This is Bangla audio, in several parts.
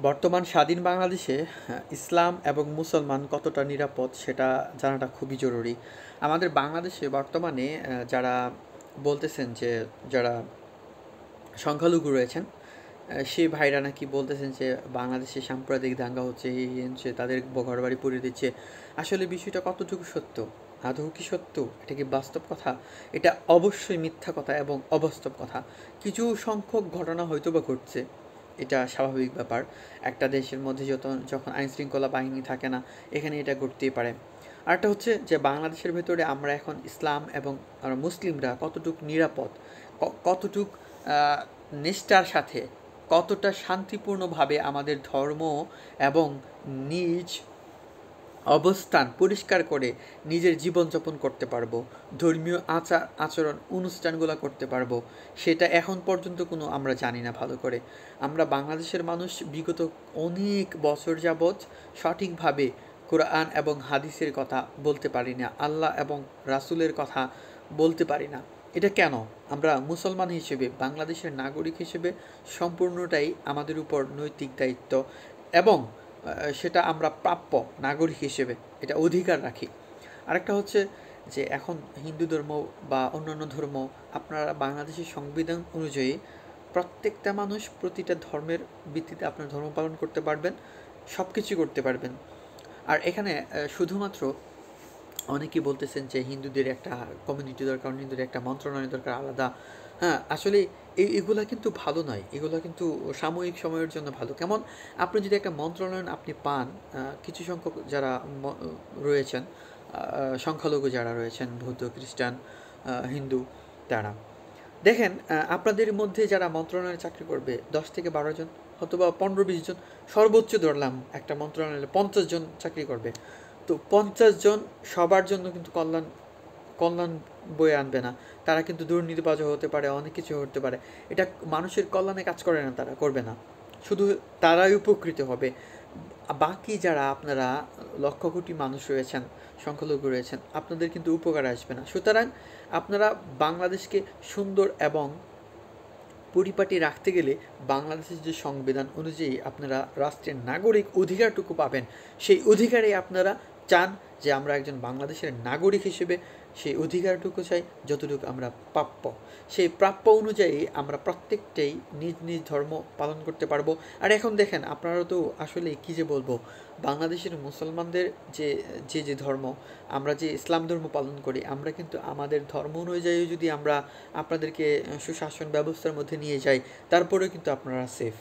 বর্তমান স্বাধীন বাংলাদেশে ইসলাম এবং মুসলমান কতটা নিরাপদ সেটা জানাটা খুবই জরুরি। আমাদের বাংলাদেশে বর্তমানে যারা বলতেছেন যে যারা সংখ্যালঘু রয়েছেন, সেই ভাইরা নাকি বলতেছেন যে বাংলাদেশে সাম্প্রদায়িক দাঙ্গা হচ্ছে, এই হচ্ছে, তাদের ঘরবাড়ি পুড়িয়ে দিচ্ছে। আসলে বিষয়টা কতটুকু সত্য? আদৌ কি সত্য? এটা কি বাস্তব কথা? এটা অবশ্যই মিথ্যা কথা এবং অবাস্তব কথা। কিছু সংখ্যক ঘটনা হয়তো বা ঘটছে, এটা স্বাভাবিক ব্যাপার। একটা দেশের মধ্যে যখন আইন শৃঙ্খলা বাহিনী থাকে না, এখানে এটা ঘটতেই পারে। আরেকটা হচ্ছে যে বাংলাদেশের ভেতরে আমরা এখন ইসলাম এবং মুসলিমরা কতটুক নিরাপদ, কতটুক নিষ্ঠার সাথে, কতটা শান্তিপূর্ণভাবে আমাদের ধর্ম এবং নিজ অবস্থান পরিষ্কার করে নিজের জীবনযাপন করতে পারবো, ধর্মীয় আচার আচরণ অনুষ্ঠানগুলো করতে পারবো, সেটা এখন পর্যন্ত কোনো আমরা জানি না ভালো করে। আমরা বাংলাদেশের মানুষ বিগত অনেক বছর যাবৎ সঠিকভাবে কোরআন এবং হাদিসের কথা বলতে পারি না, আল্লাহ এবং রাসূলের কথা বলতে পারি না। এটা কেন? আমরা মুসলমান হিসেবে, বাংলাদেশের নাগরিক হিসেবে সম্পূর্ণটাই আমাদের উপর নৈতিক দায়িত্ব, এবং সেটা আমরা প্রাপ্য নাগরিক হিসেবে, এটা অধিকার রাখি। আরেকটা হচ্ছে যে এখন হিন্দু ধর্ম বা অন্যান্য ধর্ম, আপনারা বাংলাদেশের সংবিধান অনুযায়ী প্রত্যেকটা মানুষ প্রতিটা ধর্মের ভিত্তিতে আপনার ধর্ম পালন করতে পারবেন, সব কিছু করতে পারবেন। আর এখানে শুধুমাত্র অনেকেই বলতেছেন যে হিন্দুদের একটা কমিউনিটি দরকার, হিন্দুদের একটা মন্ত্রণালয় দরকার আলাদা। হ্যাঁ, আসলে এগুলা কিন্তু ভালো নয়, এগুলা কিন্তু সাময়িক সময়ের জন্য ভালো। কেমন? আপনি যদি একটা মন্ত্রণালয় আপনি পান, কিছু সংখ্যক যারা রয়েছেন, সংখ্যালঘু যারা রয়েছেন, বৌদ্ধ, খ্রিস্টান, হিন্দু, তারা দেখেন, আপনাদের মধ্যে যারা মন্ত্রণালয়ে চাকরি করবে 10 থেকে 12 জন, অথবা 15-20 জন, সর্বোচ্চ ধরলাম একটা মন্ত্রণালয়ে 50 জন চাকরি করবে। তো 50 জন সবার জন্য কিন্তু কল্যাণ কল্যাণ বয়ে আনবে না। তারা কিন্তু দুর্নীতিবাজও হতে পারে, অনেক কিছু হতে পারে। এটা মানুষের কল্যাণে কাজ করে না, তারা করবে না। শুধু তারাই উপকৃত হবে। বাকি যারা আপনারা লক্ষ কোটি মানুষ রয়েছেন, সংখ্যালঘু রয়েছেন, আপনাদের কিন্তু উপকারে আসবে না। সুতরাং আপনারা বাংলাদেশকে সুন্দর এবং পরিপাটি রাখতে গেলে বাংলাদেশের যে সংবিধান অনুযায়ী আপনারা রাষ্ট্রের নাগরিক অধিকারটুকু পাবেন, সেই অধিকারে আপনারা চান যে আমরা একজন বাংলাদেশের নাগরিক হিসেবে সেই অধিকারটুকু চাই যতটুকু আমরা প্রাপ্য। সেই প্রাপ্য অনুযায়ী আমরা প্রত্যেকটাই নিজ নিজ ধর্ম পালন করতে পারবো। আর এখন দেখেন, আপনারা তো আসলে কী যে বলবো, বাংলাদেশের মুসলমানদের যে যে যে ধর্ম, আমরা যে ইসলাম ধর্ম পালন করি, আমরা কিন্তু আমাদের ধর্ম অনুযায়ী যদি আমরা আপনাদেরকে সুশাসন ব্যবস্থার মধ্যে নিয়ে যাই, তারপরেও কিন্তু আপনারা সেফ।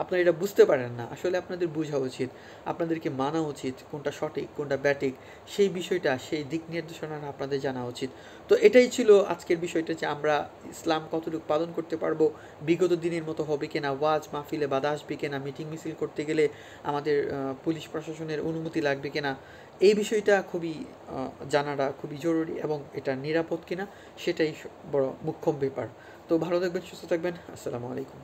আপনারা এটা বুঝতে পারেন না, আসলে আপনাদের বোঝা উচিত, আপনাদেরকে মানা উচিত কোনটা সঠিক কোনটা ব্যাঠিক, সেই বিষয়টা, সেই দিক নির্দেশনা আপনাদের জানা উচিত। তো এটাই ছিল আজকের বিষয়টা, যে আমরা ইসলাম কতটুকু পালন করতে পারবো, বিগত দিনের মতো হবে কিনা, ওয়াজ মাহফিলে বাধা আসবে কিনা, মিটিং মিছিল করতে গেলে আমাদের পুলিশ প্রশাসনের অনুমতি লাগবে কিনা, এই বিষয়টা খুবই জানাটা খুবই জরুরি, এবং এটা নিরাপদ কিনা সেটাই বড় মুখ্য ব্যাপার। তো ভালো থাকবেন, সুস্থ থাকবেন, আসসালামু আলাইকুম।